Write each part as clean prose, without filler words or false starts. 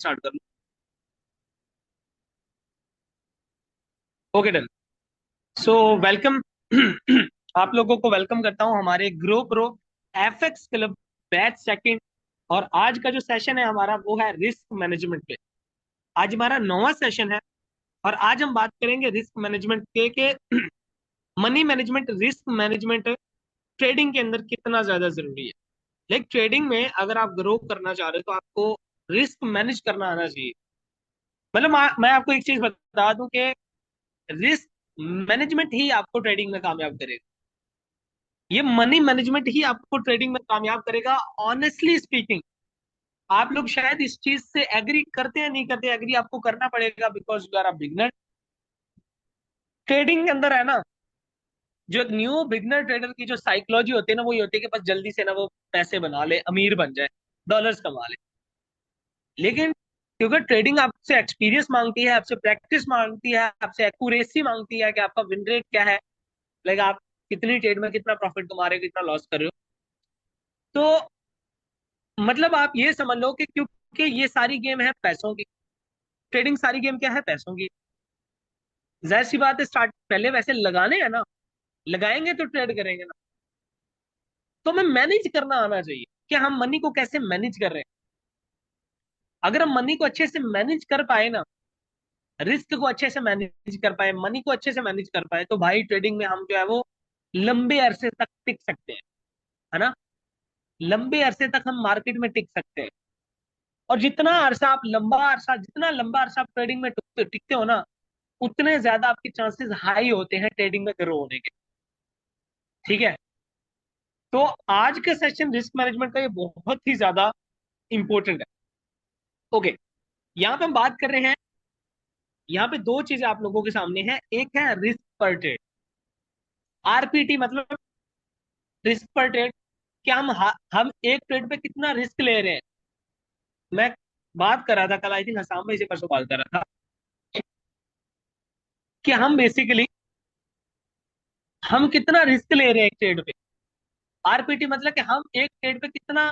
Start कर लूँ? Okay, done. So welcome. आप लोगों को वेलकम करता हूँ हमारे grow pro FX club batch second. और आज का जो सेशन है हमारा वो है रिस्क मैनेजमेंट पे। आज हमारा 9वां सेशन है। और आज हम बात करेंगे रिस्क मैनेजमेंट के money management, risk management trading के अंदर कितना ज्यादा जरूरी है। लाइक ट्रेडिंग में अगर आप ग्रो करना चाह रहे हो तो आपको रिस्क मैनेज करना आना चाहिए। मतलब मैं आपको एक चीज बता दूं कि रिस्क मैनेजमेंट ही आपको ट्रेडिंग में कामयाब करेगा। ये मनी मैनेजमेंट ही आपको ट्रेडिंग में कामयाब करेगा। ऑनेस्टली स्पीकिंग, आप लोग शायद इस चीज से एग्री करते हैं, नहीं करते, एग्री आपको करना पड़ेगा because you are a beginner. Trading के अंदर है ना, जो न्यू बिगनर ट्रेडर की जो साइकोलॉजी होती है ना, वो ये होती है कि बस जल्दी से ना वो पैसे बना ले, अमीर बन जाए, डॉलर्स कमा ले। लेकिन क्योंकि ट्रेडिंग आपसे एक्सपीरियंस मांगती है, आपसे प्रैक्टिस मांगती है, आपसे एक्यूरेसी मांगती है कि आपका विन रेट क्या है। लाइक आप कितनी ट्रेड में कितना प्रॉफिट कमा रहे हो, कितना लॉस कर रहे हो। तो मतलब आप ये समझ लो कि क्योंकि ये सारी गेम है पैसों की। ट्रेडिंग सारी गेम क्या है, पैसों की। जाहिर सी बात है, स्टार्ट पहले वैसे लगाने हैं ना, लगाएंगे तो ट्रेड करेंगे ना। तो हमें मैनेज करना आना चाहिए कि हम मनी को कैसे मैनेज कर रहे हैं। अगर हम मनी को अच्छे से मैनेज कर पाए ना, रिस्क को अच्छे से मैनेज कर पाए, मनी को अच्छे से मैनेज कर पाए, तो भाई ट्रेडिंग में हम जो है वो लंबे अरसे तक टिक सकते हैं। है ना, लंबे अरसे तक हम मार्केट में टिक सकते हैं। और जितना लंबा अरसा आप ट्रेडिंग में टिकते टिकते हो ना, उतने ज्यादा आपके चांसेस हाई होते हैं ट्रेडिंग में ग्रो होने के। ठीक है। तो आज का सेशन रिस्क मैनेजमेंट का ये बहुत ही ज्यादा इंपॉर्टेंट है। ओके, यहाँ पे हम बात कर रहे हैं। यहाँ पे दो चीजें आप लोगों के सामने है। एक है रिस्क पर ट्रेड, आरपीटी, मतलब रिस्क पर ट्रेड। कि हम एक ट्रेड पे कितना रिस्क ले रहे हैं। मैं बात कर रहा था कल, आई थिंक हसाम में, इसी परसों बात कर रहा था कि हम बेसिकली हम कितना रिस्क ले रहे हैं एक ट्रेड पे। आरपीटी मतलब कि हम एक ट्रेड पे कितना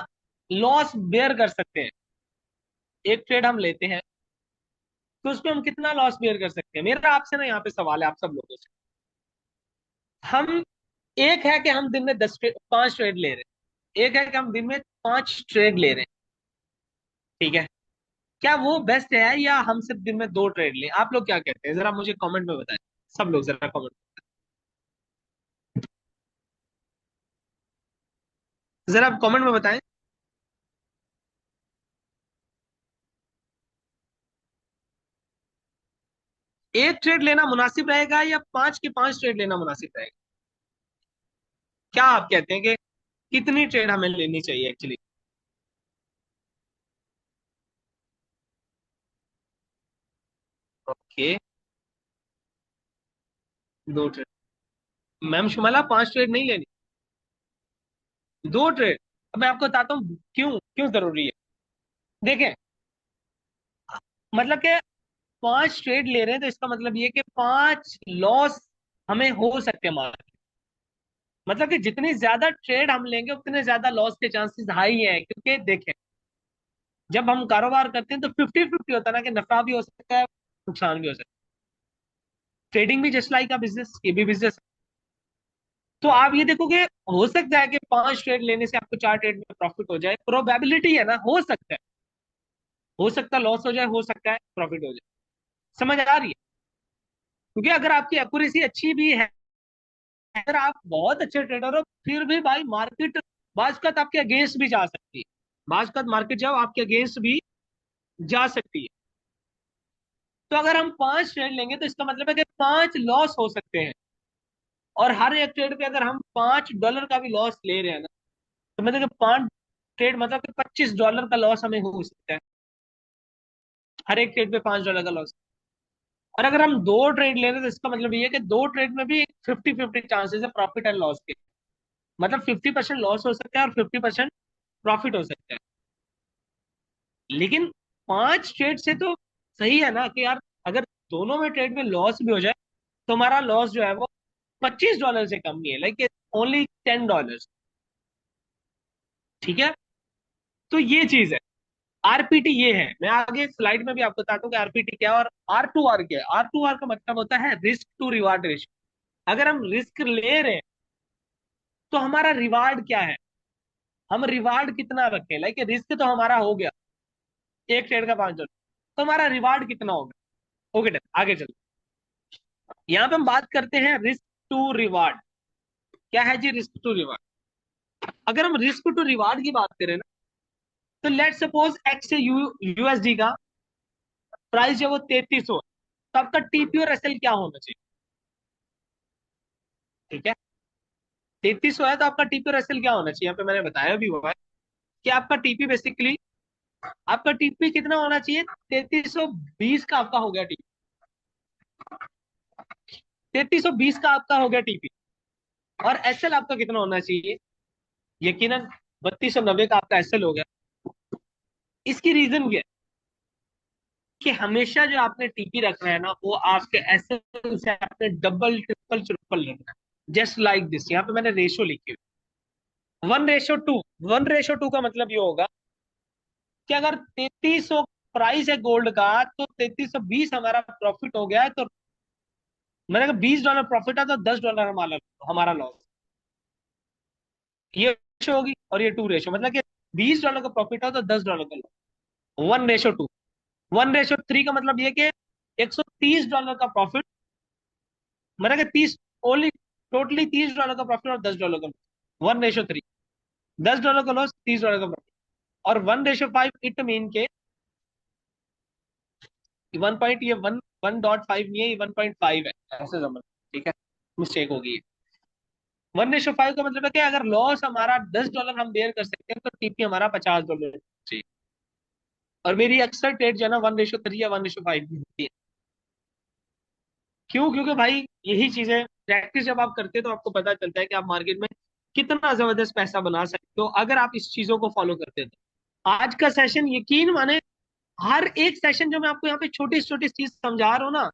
लॉस बेयर कर सकते हैं। एक ट्रेड हम लेते हैं तो उसमें हम कितना लॉस बेयर कर सकते हैं। मेरा आपसे ना यहाँ पे सवाल है आप सब लोगों से। हम एक है कि हम दिन में 5 ट्रेड ले रहे हैं, एक है कि हम दिन में 5 ट्रेड ले रहे हैं। ठीक है, क्या वो बेस्ट है या हम सिर्फ दिन में 2 ट्रेड लें? आप लोग क्या कहते हैं, जरा मुझे कमेंट में बताएं। सब लोग जरा कमेंट, जरा आप कमेंट में बताएं। एक ट्रेड लेना मुनासिब रहेगा या 5 के 5 ट्रेड लेना मुनासिब रहेगा? क्या आप कहते हैं कि कितनी ट्रेड हमें लेनी चाहिए actually? Okay, 2 trade. Ma'am Shumaila 5 trade नहीं लेनी, 2 ट्रेड। अब मैं आपको बताता हूँ क्यों क्यों जरूरी है। देखें, मतलब कि 5 ट्रेड ले रहे हैं तो इसका मतलब ये कि 5 लॉस हमें हो सकते हैं मार्केट। मतलब कि जितनी ज्यादा ट्रेड हम लेंगे उतने ज्यादा लॉस के चांसेस हाई हैं। क्योंकि देखें, जब हम कारोबार करते हैं तो 50-50 होता है ना, कि नफा भी हो सकता है, नुकसान भी हो सकता है। ट्रेडिंग भी जस्ट लाइक का बिजनेस, ये भी बिजनेस। तो आप ये देखोगे, हो सकता है कि 5 ट्रेड लेने से आपको 4 ट्रेड में प्रॉफिट हो जाए, प्रोबेबिलिटी है ना, हो सकता है। हो सकता है लॉस हो जाए, हो सकता है प्रॉफिट हो जाए। समझ आ रही है? क्योंकि अगर आपकी एक्यूरेसी अच्छी भी है, अगर आप बहुत अच्छे ट्रेडर हो, फिर भी भाई मार्केट बाज का आपके अगेंस्ट भी जा सकती है। बाज का मार्केट जाओ आपके अगेंस्ट भी जा सकती है। तो अगर हम 5 ट्रेड लेंगे तो इसका मतलब है कि 5 लॉस हो सकते हैं। और हर एक ट्रेड पे अगर हम $5 का भी लॉस ले रहे हैं ना, तो मतलब कि 5 ट्रेड मतलब कि $25 का लॉस हमें हो सकता है। हर एक ट्रेड पे $5 का लॉस। और अगर हम 2 ट्रेड ले रहे हैं तो इसका मतलब ये है कि 2 ट्रेड में भी 50-50 चांसेस है प्रॉफिट एंड लॉस के। मतलब 50% लॉस हो सकता है और 50% प्रॉफिट हो सकता है। लेकिन 5 ट्रेड से तो सही है ना कि यार, अगर दोनों में ट्रेड में लॉस भी हो जाए तो हमारा लॉस जो है वो $25 से कम नहीं है, लाइक ओनली $10। ठीक है, तो ये चीज है। आरपीटी ये है, मैं आगे स्लाइड में भी आपको बताता हूँ कि आरपीटी क्या है और R2R क्या है। R2R का मतलब होता है रिस्क टू रिवार्ड रेशियो। अगर हम रिस्क ले रहे हैं तो हमारा रिवार्ड क्या है, हम रिवार्ड कितना रखें। लाइक रिस्क तो हमारा हो गया एक ट्रेड का $5, तो हमारा रिवार्ड कितना होगा। ओके डन, आगे चलो। यहाँ पे हम बात करते हैं रिस्क टू रिवार्ड। क्या है जी रिस्क टू रिवार्ड। अगर हम रिस्क टू रिवार्ड की बात करें ना, तो लेट सपोज एक्स यूएसडी का प्राइस जो वो 3300, तो आपका टीपी और एसएल क्या होना चाहिए। ठीक है, 3300 है तो आपका टीपी और एसएल क्या होना चाहिए। यहाँ पे मैंने बताया भी हुआ है कि आपका टीपी बेसिकली, आपका टीपी कितना होना चाहिए, 3320 का आपका हो गया टीपी। 3320 का आपका हो गया टीपी। और एसएल आपका कितना होना चाहिए, यकीनन 3290 का आपका एसएल हो गया। इसकी रीजन क्या है कि हमेशा जो आपने टीपी रखना है ना, वो आपके एसएल से आपने डबल ट्रिपल ट्रिपल रखना है। जस्ट लाइक दिस, यहाँ पे मैंने रेशो लिखी हुई 1:2। 1:2 का मतलब ये होगा कि अगर 3300 प्राइस है गोल्ड का, तो 3320 हमारा प्रॉफिट हो गया है, तो मैंने कहा $20 प्रॉफिट है तो $10 हमारा हमारा लॉस। ये रेशो होगी और ये टू रेशो, मतलब कि $20 का प्रॉफिट हो तो $10 का लॉस। 1:2। 1:3 का मतलब ये कि $130 का प्रॉफिट, मैंने कहा 30 ओनली, टोटली $30 का प्रॉफिट और $10 का लॉस। 1:3, $10 का लॉस, $30 का प्रॉफिट। और 1:5 इट मीन के 1 पॉइंट, ये 1.5 नहीं है, ये 1.5 है, ऐसे समझ। ठीक है, मिस्टेक होगी। 1:5 का मतलब है कि अगर लॉस हमारा $10 हम बेयर कर सकते हैं, तो टीपी हमारा $50 चाहिए। और मेरी अक्सर ट्रेड जो है ना 1:3 या 1:5 भी होती है। क्यों, क्योंकि भाई यही चीजें प्रैक्टिस जब आप करते हैं तो आपको पता चलता है कि आप मार्केट में कितना जबरदस्त पैसा बना सकते हो अगर आप इस चीजों को फॉलो करते हो तो। आज का सेशन यकीन माने, हर एक सेशन जो मैं आपको यहाँ पे छोटी छोटी चीज समझा रहा हूँ ना,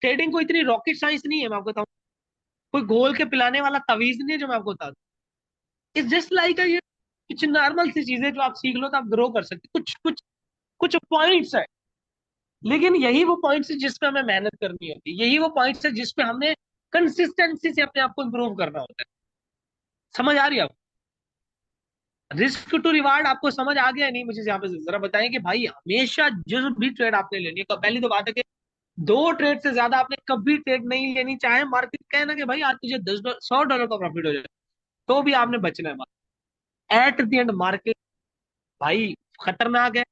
ट्रेडिंग को इतनी रॉकेट साइंस नहीं है, मैं आपको बताऊँ। कोई घोल के पिलाने वाला तवीज नहीं है जो मैं आपको बता दूं। इट्स जस्ट लाइक ये कुछ नॉर्मल सी चीजें जो आप सीख लो तो आप ग्रो कर सकते हो। कुछ कुछ कुछ पॉइंट्स है, लेकिन यही वो पॉइंट्स है जिसपे हमें मेहनत करनी होती है। यही वो पॉइंट्स है जिसपे हमने कंसिस्टेंसी से अपने आप को इम्प्रूव करना होता है। समझ आ रही है आपको। रिस्क टू रिवार्ड आपको समझ आ गया नहीं, मुझे यहाँ पे जरा बताएं कि भाई हमेशा जो भी ट्रेड आपने लेनी है, तो पहली तो बात है कि दो ट्रेड से ज्यादा आपने कभी ट्रेड नहीं लेनी। चाहे मार्केट कहे ना कि भाई आज तुझे $100 का प्रॉफिट हो जाए, तो भी आपने बचना है। एट द एंड मार्केट भाई खतरनाक है।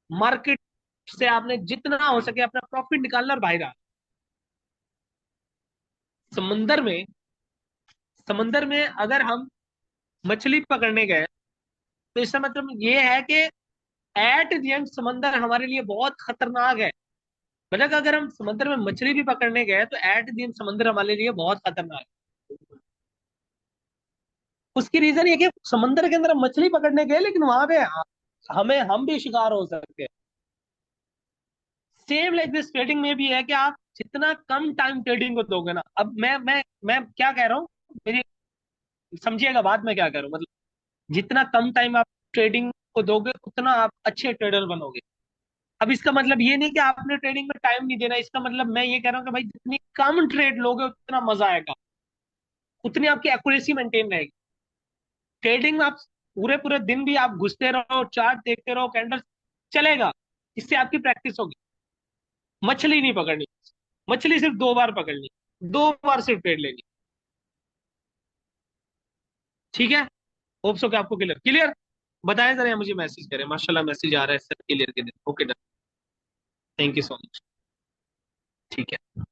मार्केट से आपने जितना हो सके अपना प्रॉफिट निकालना और बाहर आ। समंदर में, समंदर में अगर हम मछली पकड़ने गए, तो इसका मतलब ये है कि एट द एंड समंदर हमारे लिए बहुत खतरनाक है। मतलब अगर हम समंदर में मछली भी पकड़ने गए तो एट द एंड समंदर हमारे लिए बहुत खतरनाक है। उसकी रीजन ये कि समंदर के अंदर हम मछली पकड़ने गए, लेकिन वहां पे हमें हम भी शिकार हो सकते हैं। सेम लाइक दिस ट्रेडिंग में भी है कि आप जितना कम टाइम ट्रेडिंग को दोगे ना, अब मैं क्या कह रहा हूँ, मेरी समझिएगा बात मैं क्या कह रहा हूँ। मतलब जितना कम टाइम आप ट्रेडिंग को दोगे उतना आप अच्छे ट्रेडर बनोगे। अब इसका मतलब ये नहीं कि आपने ट्रेडिंग में टाइम नहीं देना, इसका मतलब मैं ये कह रहा हूँ कि भाई जितनी कम ट्रेड लोगे उतना मजा आएगा, उतनी आपकी एक्यूरेसी मेंटेन रहेगी। ट्रेडिंग में आप पूरे पूरे दिन भी आप घुसते रहो, चार्ट देखते रहो, कैंडल चलेगा, इससे आपकी प्रैक्टिस होगी। मछली नहीं पकड़नी, मछली सिर्फ 2 बार पकड़नी, 2 बार सिर्फ ट्रेड लेनी। ठीक है, होप्स हो कि आपको क्लियर क्लियर। बताएं जरा, मुझे मैसेज करें, माशाल्लाह मैसेज आ रहा है सर क्लियर के दिन। Okay done, thank you so much. ठीक है,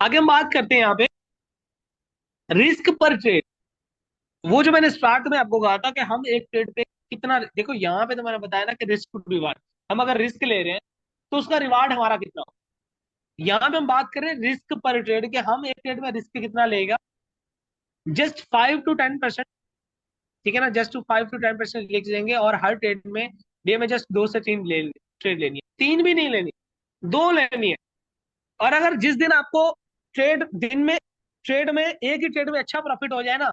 आगे हम बात करते हैं यहाँ पे रिस्क पर ट्रेड। वो जो मैंने स्टार्ट में आपको कहा था कि हम एक ट्रेड पे कितना, देखो यहाँ पे तो मैंने बताया ना कि रिस्क टू रिवार्ड, हम अगर रिस्क ले रहे हैं तो उसका रिवार्ड हमारा कितना हो। यहाँ पे हम बात करें रिस्क पर ट्रेड के, हम एक ट्रेड में रिस्क कितना लेगा, जस्ट 5 to 10%। ठीक है ना, जस्ट टू 5 to 10% लेके जाएंगे, और हर ट्रेड में डे में जस्ट 2 से 3 ट्रेड लेनी है। तीन भी नहीं लेनी, दो लेनी है। और अगर जिस दिन आपको ट्रेड दिन में, ट्रेड में एक ही ट्रेड में अच्छा प्रॉफिट हो जाए ना,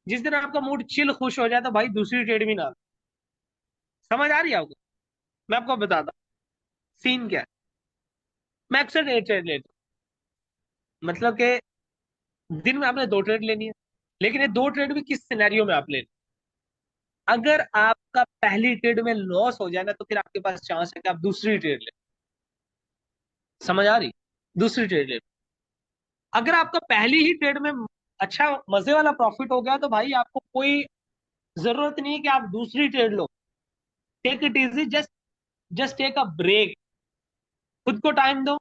जिस दिन आपका मूड चिल खुश हो जाए, तो भाई दूसरी ट्रेड भी ना लो। समझ आ रही है आपको? मैं आपको बताता हूँ सीन क्या है। मैं अक्सर डे ट्रेड लेता हूँ, मतलब कि दिन में आपने 2 ट्रेड लेनी है, लेकिन ये 2 ट्रेड भी किस सिनेरियो में आप ले। अगर आपका पहली ट्रेड में लॉस हो जाए ना, तो फिर आपके पास चांस है कि आप दूसरी ट्रेड ले। समझ आ रही? दूसरी ट्रेड ले। अगर आपका पहली ही ट्रेड में अच्छा मजे वाला प्रॉफिट हो गया, तो भाई आपको कोई जरूरत नहीं है कि आप दूसरी ट्रेड लो। Take it easy, just just take a break, खुद को टाइम दो।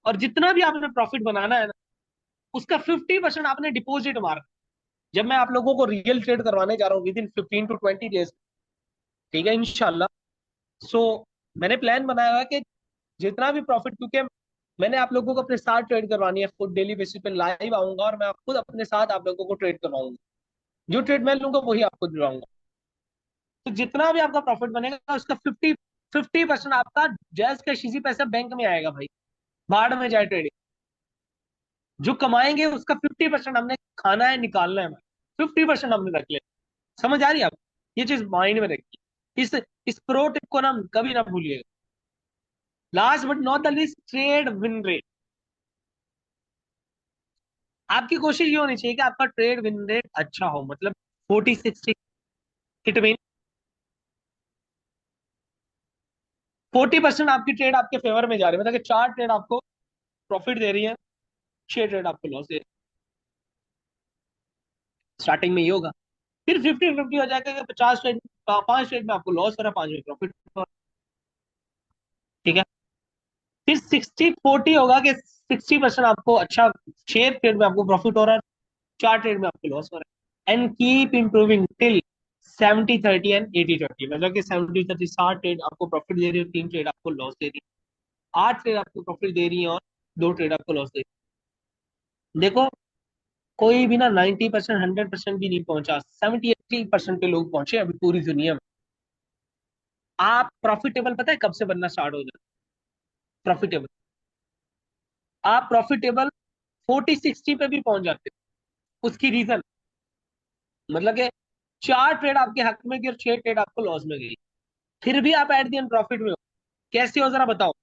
और जितना भी आपने प्रॉफिट बनाना है ना, उसका 50% आपने डिपॉजिट मारना। जब मैं आप लोगों को रियल ट्रेड करवाने जा रहा हूँ विद इन 15 to 20 डेज, ठीक है इंशाल्लाह। सो मैंने प्लान बनाया हुआ है कि जितना भी प्रॉफिट, क्योंकि मैंने आप लोगों को अपने साथ ट्रेड करवानी है, खुद डेली बेसिस पे लाइव आऊंगा और मैं खुद अपने साथ आप लोगों को ट्रेड करवाऊंगा। जो ट्रेड मैं लूंगा वही आपको दिलवाऊंगा। तो जितना भी आपका प्रॉफिट बनेगा, उसका 50% आपका जैज का इसी पैसा बैंक में आएगा भाई। बाहर में जाए ट्रेडिंग, जो कमाएंगे उसका 50% हमने खाना है, निकालना है भाई। 50% हमने रख लिया। समझ आ रही है आप? ये चीज माइंड में रखिए। इस प्रो टिप को ना कभी ना भूलिएगा। Last but not the least, trade win rate. आपकी कोशिश ये होनी चाहिए कि आपका ट्रेड विन रेट अच्छा हो, मतलब 40-60। इट मीन 40% आपकी ट्रेड आपके फेवर में जा रही है, मतलब कि 4 ट्रेड आपको प्रॉफिट दे रही है, 6 ट्रेड आपको लॉस दे रही है। स्टार्टिंग में ये होगा। फिर 50-50 हो जाएगा कि 50 ट्रेड, 5 ट्रेड में आपको लॉस हो रहा है, 5 में प्रॉफिट हो रहा है। ठीक है। फिर 60-40 होगा कि 60% आपको अच्छा, 6 ट्रेड में आपको प्रॉफिट हो रहा है, 4 ट्रेड में आपको लॉस हो रहा है। And keep improving till 70-30 and 80-20, मतलब कि 70-30, 60 ट्रेड आपको प्रॉफिट दे रही है, 3 ट्रेड आपको लॉस दे रही है, 8 ट्रेड आपको प्रॉफिट दे रही है और 2 ट्रेड आपको लॉस दे रही है। देखो, कोई भी ना 90%, 100% भी नहीं पहुंचा, 70-80% के लोग पहुंचे अभी पूरी दुनिया में। आप प्रॉफिटेबल पता है कब से बनना स्टार्ट हो जाए? प्रॉफिटेबल, आप प्रॉफिटेबल 40-60 पे भी पहुंच जाते हो। उसकी रीजन, मतलब कि 4 ट्रेड आपके हक में गई और 6 ट्रेड आपको लॉस में गई, फिर भी आप एट द एंड प्रॉफिट में हो। कैसे हो जरा बताओ?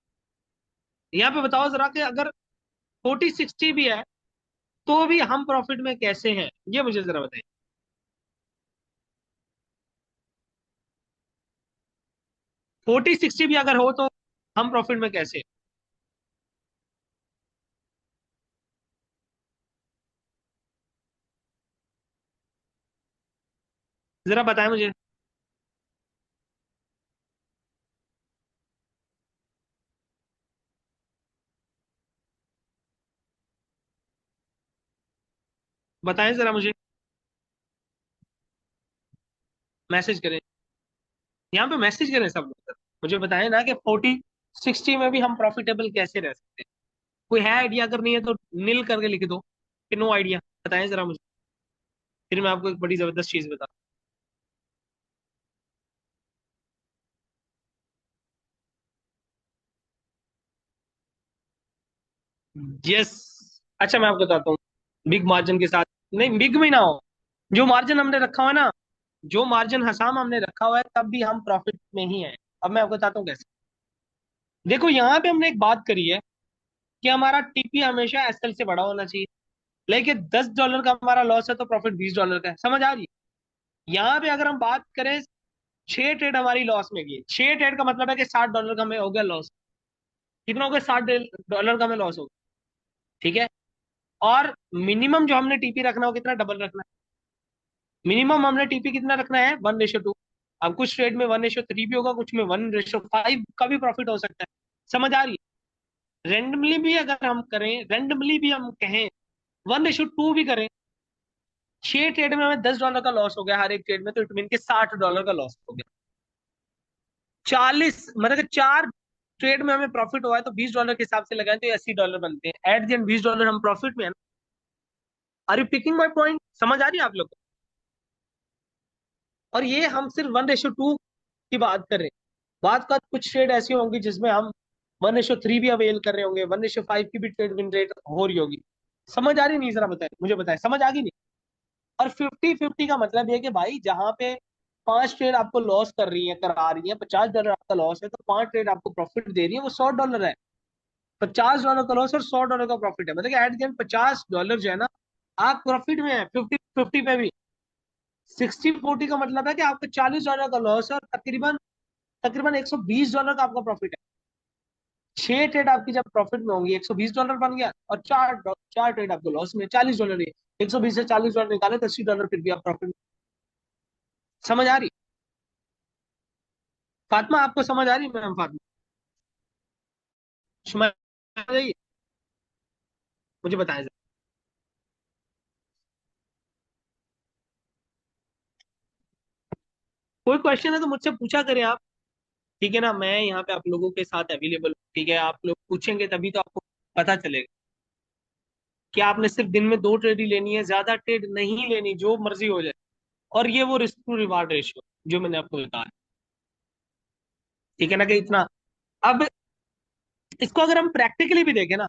यहाँ पे बताओ जरा कि अगर 40-60 भी है तो भी हम प्रॉफिट में कैसे हैं, ये मुझे जरा बताइए। 40-60 भी अगर हो तो हम प्रॉफिट में कैसे हैं? जरा बताएं मुझे। बताएं जरा मुझे, मैसेज करें। यहाँ पे मैसेज करें सब लोग, मुझे बताएं ना कि 40-60 में भी हम प्रॉफिटेबल कैसे रह सकते हैं। कोई है आइडिया? अगर नहीं है तो नील करके लिख दो कि नो आइडिया। बताएं जरा मुझे, फिर मैं आपको एक बड़ी जबरदस्त चीज बता। यस। अच्छा मैं आपको बताता हूँ, बिग मार्जिन के साथ, नहीं बिग में ना हो, जो मार्जिन हमने रखा हुआ है ना, जो मार्जिन हसाम हमने रखा हुआ है, तब भी हम प्रॉफिट में ही है। अब मैं आपको बताता हूँ कैसे। देखो यहाँ पे हमने एक बात करी है कि हमारा टीपी हमेशा एसएल से बड़ा होना चाहिए, लेकिन $10 का हमारा लॉस है तो प्रॉफिट $20 का है। समझ आ रही है? यहाँ पे अगर हम बात करें, 6 ट्रेड हमारी लॉस में गई, 6 ट्रेड का मतलब है कि $60 का हमें हो गया लॉस। कितना हो गया? $60 का हमें लॉस हो गया। ठीक है। और मिनिमम जो हमने टीपी रखना हो कितना, डबल रखना है। मिनिमम हमने टीपी कितना रखना है? 1:2। अब कुछ ट्रेड में 1:3 भी होगा, कुछ में 1:5 का भी प्रॉफिट हो सकता है। समझ आ रही है? रेंडमली भी अगर हम करें, रेंडमली भी हम कहें 1:2 भी करें, 6 ट्रेड में हमें $10 का लॉस हो गया हर एक ट्रेड में, तो इट मीन के $60 का लॉस हो गया। 40, मतलब कि 4 ट्रेड में हमें प्रॉफिट हुआ है, तो $20 के हिसाब से लगाएं तो ये $80 बनते हैं। एट द एंड $20 हम प्रॉफिट में है ना। Are you picking my point? समझ आ रही है आप लोग को? और ये हम सिर्फ 1:2 की बात कर रहे हैं। बात का कुछ ट्रेड ऐसी होंगी जिसमें हम 1:3 भी अवेल कर रहे होंगे, 1:5 की भी ट्रेड विन रेट हो रही होगी। समझ आ रही नहीं? जरा बताए मुझे, बताए समझ आ गई नहीं? और 50-50 का मतलब ये है कि भाई जहां पे पांच ट्रेड आपको लॉस कर रही है, करा रही है, $50 आपका लॉस है, तो पांच ट्रेड आपको प्रॉफिट दे रही है, वो $100 है। $50 का लॉस और $100 का प्रॉफिट है, मतलब एट द एंड $50 जो है ना, आप प्रॉफिट में है 50 50 पे भी। 60-40 का मतलब है कि आपको $40 का लॉस है और तकरीबन तकरीबन $120 का आपका प्रॉफिट है। छह ट्रेड आपकी जब प्रॉफिट में होंगी, $120 बन गया, और चार चार ट्रेड आपको लॉस में, $40 ही। 120 से $40 निकाले तो $80 फिर भी आप प्रॉफिट में। समझ आ रही? फातिमा, आपको समझ आ रही मैम? फातिमा, समझ आ रही? मुझे बताएं जरा। कोई क्वेश्चन है तो मुझसे पूछा करें आप। ठीक है ना, मैं यहाँ पे आप लोगों के साथ अवेलेबल हूँ। ठीक है, आप लोग पूछेंगे तभी तो आपको पता चलेगा कि आपने सिर्फ दिन में दो ट्रेड ही लेनी है, ज्यादा ट्रेड नहीं लेनी, जो मर्जी हो जाए। और ये वो रिस्क टू रिवार्ड रेशियो जो मैंने आपको बताया। ठीक है ना, कि इतना। अब इसको अगर हम प्रैक्टिकली भी देखें ना,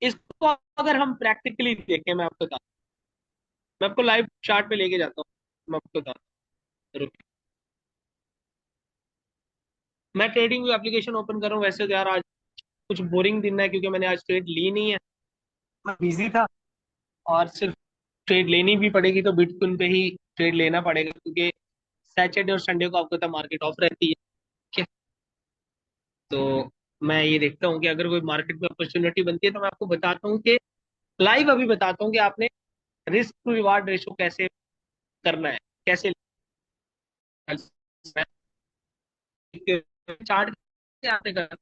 इसको अगर हम प्रैक्टिकली देखें, मैं आपको बताता मैं आपको लाइव चार्ट पे लेके जाता हूँ। मैं आपको बताता हूँ, रुकिए। मैं ट्रेडिंग एप्लीकेशन ओपन कर रहा हूँ। वैसे तो यार आज कुछ बोरिंग दिन है, क्योंकि मैंने आज ट्रेड ली नहीं है, मैं बिजी था। और सिर्फ ट्रेड लेनी भी पड़ेगी तो बिटकॉइन पे ही ट्रेड लेना पड़ेगा, क्योंकि सैटरडे और संडे को आपको तो मार्केट ऑफ रहती है। ठीक है, तो मैं ये देखता हूँ कि अगर कोई मार्केट में अपॉर्चुनिटी बनती है तो मैं आपको बताता हूँ कि लाइव अभी बताता हूँ कि आपने रिस्क टू रिवार्ड रेशो कैसे करना है, कैसे चार्ट आपने करना।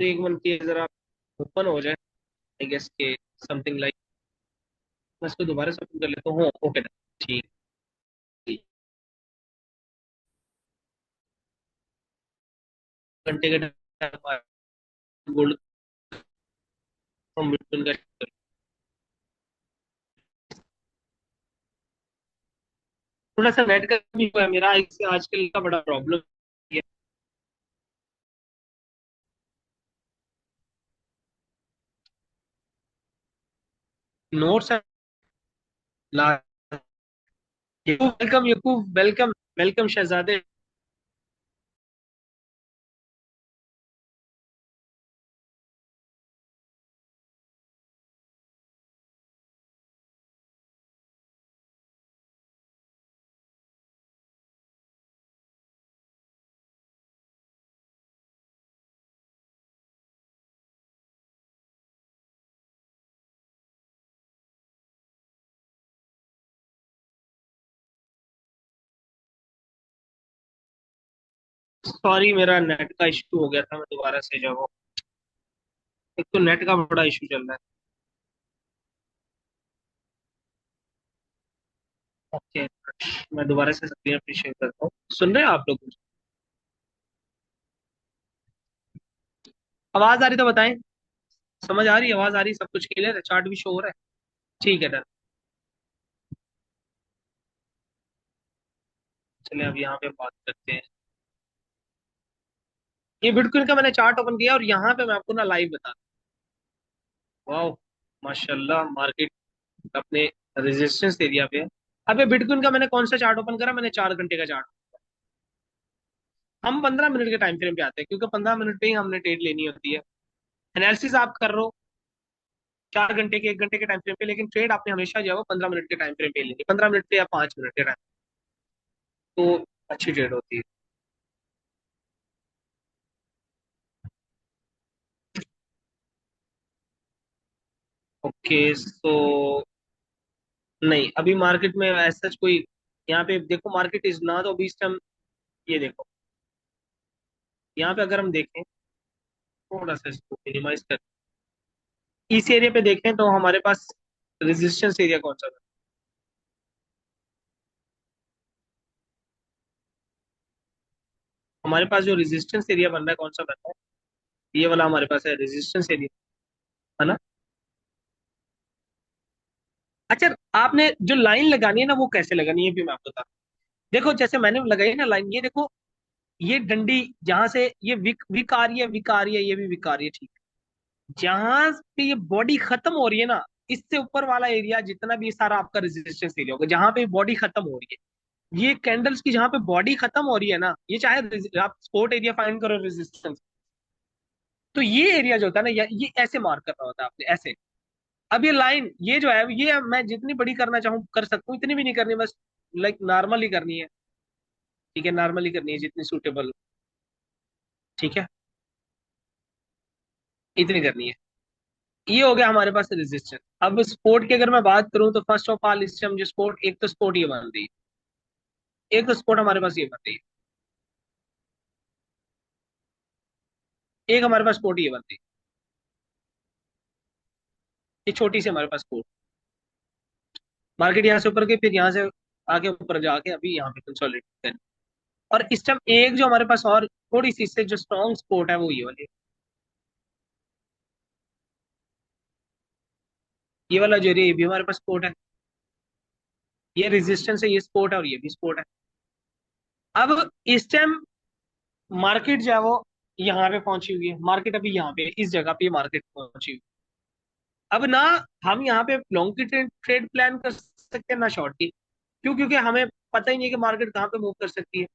तो एक मिनट की जरा ओपन हो जाए, आई गेस के समथिंग लाइक। मैं इसको दोबारा से ओपन कर लेता हूँ। ओके, ठीक। घंटे का गोल्ड फ्रॉम बिटकॉइन का थोड़ा सा नेट का भी हुआ है मेरा, इससे आजकल का बड़ा प्रॉब्लम है। Notes welcome Yakub, welcome. Welcome Shahzade. Sorry, मेरा नेट का इशू हो गया था, मैं दोबारा से जाऊँ। एक तो नेट का बड़ा इशू चल रहा है। ओके, मैं दोबारा से स्क्रीन अपनी शेयर करता हूँ। सुन रहे हैं आप लोग मुझे? आवाज आ रही तो बताएं। समझ आ रही है? आवाज आ रही है? सब कुछ क्लियर है? चार्ट भी शो हो रहा है? ठीक है, डन। चलिए अब यहाँ पे बात करते हैं। ये बिटकॉइन का मैंने चार्ट ओपन किया और यहाँ पे मैं आपको ना लाइव बता। वाह, माशाल्लाह, मार्केट अपने रेजिस्टेंस एरिया पे है। अब ये बिटकॉइन का मैंने कौन सा चार्ट ओपन करा? मैंने 4 घंटे का चार्ट। हम 15 मिनट के टाइम फ्रेम पे आते हैं, क्योंकि 15 मिनट पे ही हमने ट्रेड लेनी होती है। एनालिसिस आप कर रहे हो 4 घंटे के, 1 घंटे के टाइम फ्रेम पे, लेकिन ट्रेड आपने हमेशा जो है वो 15 मिनट के टाइम फ्रेम पे लेनी, 15 मिनट पे या 5 मिनट के टाइम। तो अच्छी ट्रेड होती है। ओके, सो नहीं, अभी मार्केट में ऐसा कोई, यहाँ पे देखो मार्केट इज ना, तो अभी इस टाइम ये देखो, यहाँ पे अगर हम देखें, थोड़ा सा इसको मिनिमाइज कर, इस एरिया पे देखें तो हमारे पास रेजिस्टेंस एरिया कौन सा था? हमारे पास जो रेजिस्टेंस एरिया बन रहा है, कौन सा बन रहा है? ये वाला हमारे पास है रेजिस्टेंस एरिया, है ना? अच्छा, आपने जो लाइन लगानी है ना, वो कैसे लगानी है भी मैं आपको बता। देखो, जैसे मैंने लगाई ना लाइन, ये देखो, ये डंडी जहां से ये विक आ रही है, विक आ रही है, ये भी विक आ रही है, ठीक है। जहां पे ये बॉडी खत्म हो रही है ना, इससे ऊपर वाला एरिया जितना भी सारा आपका रेजिस्टेंस एरिया होगा, जहां पे बॉडी खत्म हो रही है, ये कैंडल्स की जहां पे बॉडी खत्म हो रही है ना, ये चाहे आप सपोर्ट एरिया फाइंड करो रेजिस्टेंस, तो ये एरिया जो होता है ना, ये ऐसे मार्क करना होता है आपने, ऐसे। अब ये लाइन, ये जो है, ये मैं जितनी बड़ी करना चाहूँ कर सकता हूँ, इतनी भी नहीं करनी, बस लाइक नॉर्मल ही करनी है। ठीक है, नॉर्मल ही करनी है जितनी सूटेबल। ठीक है, इतनी करनी है। ये हो गया हमारे पास रेजिस्टेंस। अब स्पोर्ट की अगर मैं बात करूं तो फर्स्ट ऑफ ऑल इससे हम जो स्पोर्ट, एक तो स्पोर्ट ये बन रही है, एक तो स्पोर्ट हमारे पास ये बन रही है, एक हमारे पास स्पोर्ट ये बन रही है। ये छोटी सी हमारे पास स्पोर्ट, मार्केट यहाँ से ऊपर गई, फिर यहाँ से आगे ऊपर जाके अभी यहाँ पे कंसोलिडेट करें। और इस टाइम एक जो हमारे पास और थोड़ी सी इससे जो स्ट्रॉन्ग स्पोर्ट है वो ये वाली है। ये वाला जो है ये भी हमारे पास स्पोर्ट है, ये रेजिस्टेंस है, ये स्पोर्ट है, और ये भी स्पोर्ट है। अब इस टाइम मार्केट जो है वो यहाँ पे पहुंची हुई है, मार्केट अभी यहाँ पे इस जगह पे मार्केट पहुंची हुई है। अब ना हम यहाँ पे लॉन्ग की ट्रेड ट्रेड प्लान कर सकते हैं ना शॉर्ट की। क्यों? क्योंकि हमें पता ही नहीं कि मार्केट कहाँ पे मूव कर सकती है।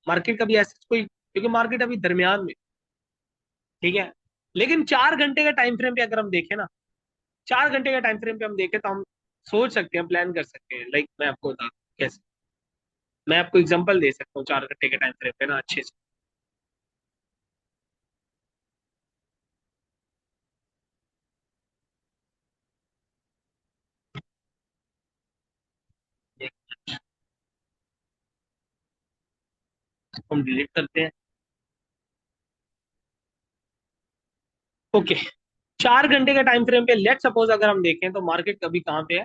मार्केट का भी ऐसा कोई, क्योंकि मार्केट अभी दरमियान में। ठीक है, लेकिन 4 घंटे का टाइम फ्रेम पे अगर हम देखें ना, 4 घंटे का टाइम फ्रेम पे हम देखें तो हम सोच सकते हैं, प्लान कर सकते हैं। लाइक मैं आपको बता कैसे, मैं आपको एग्जांपल दे सकता हूँ 4 घंटे के टाइम फ्रेम पे ना अच्छे से। एक, हम डिलीट करते हैं। ओके, 4 घंटे का टाइम फ्रेम पे लेट सपोज अगर हम देखें तो मार्केट कभी कहाँ पे है,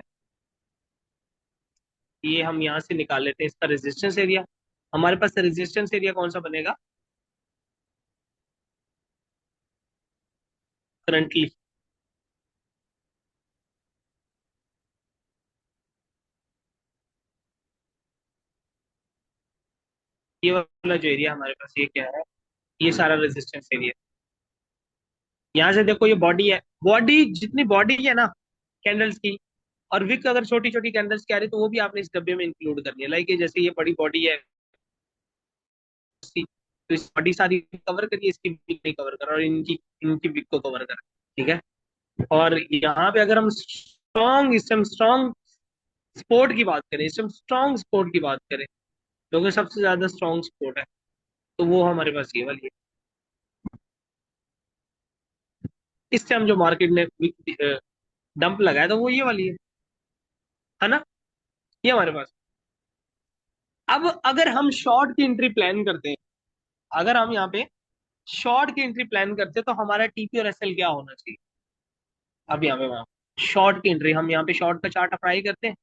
ये हम यहाँ से निकाल लेते हैं इसका रेजिस्टेंस एरिया। हमारे पास रेजिस्टेंस एरिया कौन सा बनेगा करंटली? ये वाला जो एरिया हमारे पास, ये क्या है, ये सारा रेजिस्टेंस एरिया। यहाँ से देखो ये बॉडी है, बॉडी जितनी बॉडी है ना कैंडल्स की, और विक अगर छोटी छोटी कैंडल्स की आ रही तो वो भी आपने इस डब्बे में इंक्लूड करनी है। लाइक ये जैसे ये बड़ी बॉडी है इसकी, तो इस बॉडी सारी कवर करिए, इसकी विक नहीं कवर करा, और इनकी इनकी विक को कवर करा। ठीक है, और यहाँ पे अगर हम स्ट्रॉन्ग, इस टाइम स्ट्रॉन्ग स्पोर्ट की बात करें, इस टाइम स्ट्रॉन्ग स्पोर्ट की बात करें, क्योंकि सबसे ज्यादा स्ट्रॉन्ग स्पोर्ट है, तो वो हमारे पास ये वाली है। इस टाइम जो मार्केट ने डंप लगाया तो वो ये वाली है ना, ये हमारे पास। अब अगर हम शॉर्ट की एंट्री प्लान करते हैं, अगर हम यहाँ पे शॉर्ट की एंट्री प्लान करते हैं तो हमारा टीपी और एसएल क्या होना चाहिए? अब यहाँ पे वहाँ शॉर्ट की एंट्री, हम यहाँ पे शॉर्ट का चार्ट अप्लाई करते हैं।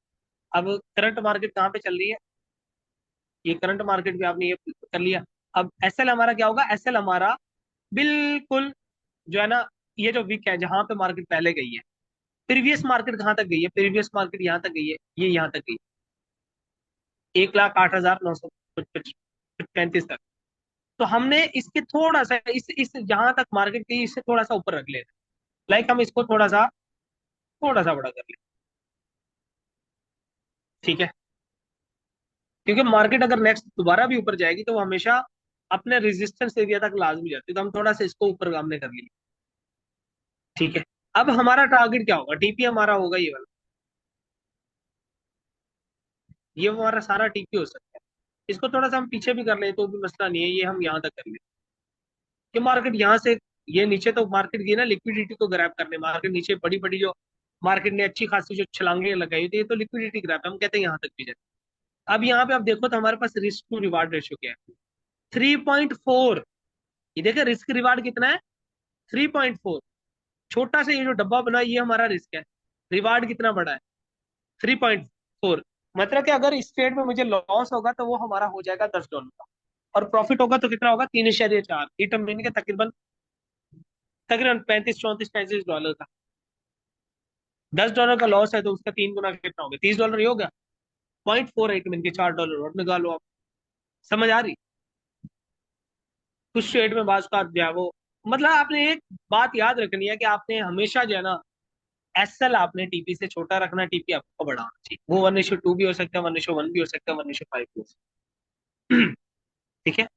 अब करंट मार्केट कहाँ पे चल रही है, ये करंट मार्केट भी आपने ये कर लिया। अब एसएल हमारा क्या होगा, एसएल हमारा बिल्कुल जो है ना, ये जो विक है जहां पे मार्केट पहले गई है, प्रीवियस मार्केट कहाँ तक गई है, प्रीवियस मार्केट यहाँ तक गई है, ये यहाँ तक गई, 1,08,935 तक। तो हमने इसके थोड़ा सा इस जहां तक मार्केट गई इससे थोड़ा सा ऊपर रख लेना। लाइक हम इसको थोड़ा सा बड़ा कर ले। ठीक है, क्योंकि मार्केट अगर नेक्स्ट दोबारा भी ऊपर जाएगी तो वो हमेशा अपने रेजिस्टेंस एरिया तक लाजमी जाती है, तो हम थोड़ा सा इसको ऊर हमने कर लिया। ठीक है, अब हमारा टारगेट क्या होगा, टीपी हमारा होगा ये वाला, ये हमारा सारा टीपी हो सकता है। इसको थोड़ा सा हम पीछे भी कर ले तो भी मसला नहीं है, ये हम यहाँ तक कर ले कि मार्केट यहाँ से, ये नीचे तो मार्केट गई ना लिक्विडिटी को ग्रैब करने, मार्केट नीचे बड़ी बड़ी जो मार्केट ने अच्छी खासी जो छलांगे लगाई थी, ये तो लिक्विडिटी ग्रैब है, हम कहते हैं यहाँ तक भी जाए। अब यहाँ पे आप देखो तो हमारे पास रिस्क टू रिवार्ड रेशियो क्या है, 3.4। ये देखिए रिस्क रिवार्ड कितना है, 3.4। छोटा सा ये जो डब्बा बना ये हमारा रिस्क है, रिवार्ड कितना बड़ा है, 3.4। मतलब कि अगर इस ट्रेड में मुझे लॉस होगा तो वो हमारा हो जाएगा $10 का, और प्रॉफिट होगा तो कितना होगा, 3.4। ये टर्म मीनिंग है तकरीबन तकरीबन 35, 34, 35 डॉलर का। $10 का लॉस है तो उसका 3 गुना कितना हो गया, $30 ही हो गया। 0.48 मीन के $4 और निकालो आप। समझ आ रही? कुछ ट्रेड में बाज का जो है वो, मतलब आपने एक बात याद रखनी है कि आपने हमेशा जो है ना एसएल आपने टीपी से छोटा रखना, टीपी आपको बढ़ाना चाहिए। वो 1:2 भी हो सकता है, 1:1 भी हो सकता है, 1:5 भी हो सकता है। ठीक है।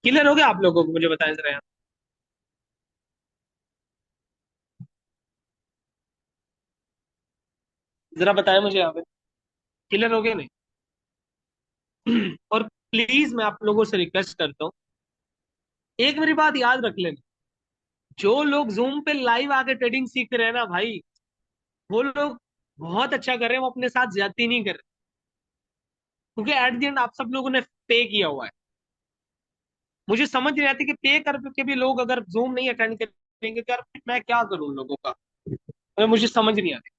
क्लियर हो गया आप लोगों को? मुझे बताएं जरा यार। जरा बताएं मुझे यहाँ पे, क्लियर हो गया नहीं? और प्लीज मैं आप लोगों से रिक्वेस्ट करता हूँ, एक मेरी बात याद रख लेना। जो लोग जूम पे लाइव आके ट्रेडिंग सीख रहे हैं ना भाई, वो लोग बहुत अच्छा कर रहे हैं, वो अपने साथ ज्यादती नहीं कर रहे। क्योंकि एट द एंड आप सब लोगों ने पे किया हुआ है। मुझे समझ नहीं आती कि पे करके भी लोग अगर जूम नहीं अटेंड करेंगे तो यार मैं क्या करूं उन लोगों का। मुझे समझ नहीं आती।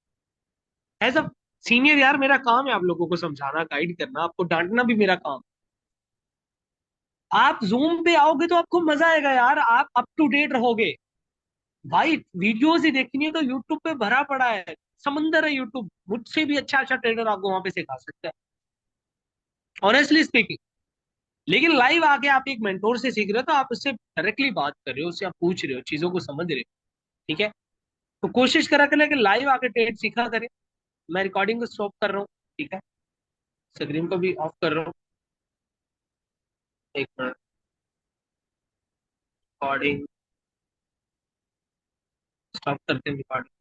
एज अ सीनियर यार, मेरा काम है आप लोगों को समझाना, गाइड करना, आपको डांटना भी मेरा काम। आप जूम पे आओगे तो आपको मजा आएगा यार, आप अप टू डेट रहोगे। भाई वीडियोस ही देखनी है तो यूट्यूब पे भरा पड़ा है, समंदर है यूट्यूब। मुझसे भी अच्छा अच्छा ट्रेडर आपको वहां पे सिखा सकता है, ऑनेस्टली स्पीकिंग। लेकिन लाइव आके आप एक मेंटोर से सीख रहे हो तो आप उससे डायरेक्टली बात कर रहे हो, उससे आप पूछ रहे हो, चीजों को समझ रहे हो। ठीक है। तो कोशिश करा करें कि लाइव आके ट्रेड सीखा करें। मैं रिकॉर्डिंग को स्टॉप कर रहा हूँ। ठीक है। स्क्रीन को भी ऑफ कर रहा हूँ। एक मिनट। रिकॉर्डिंग स्टॉप करते हैं, रिकॉर्डिंग।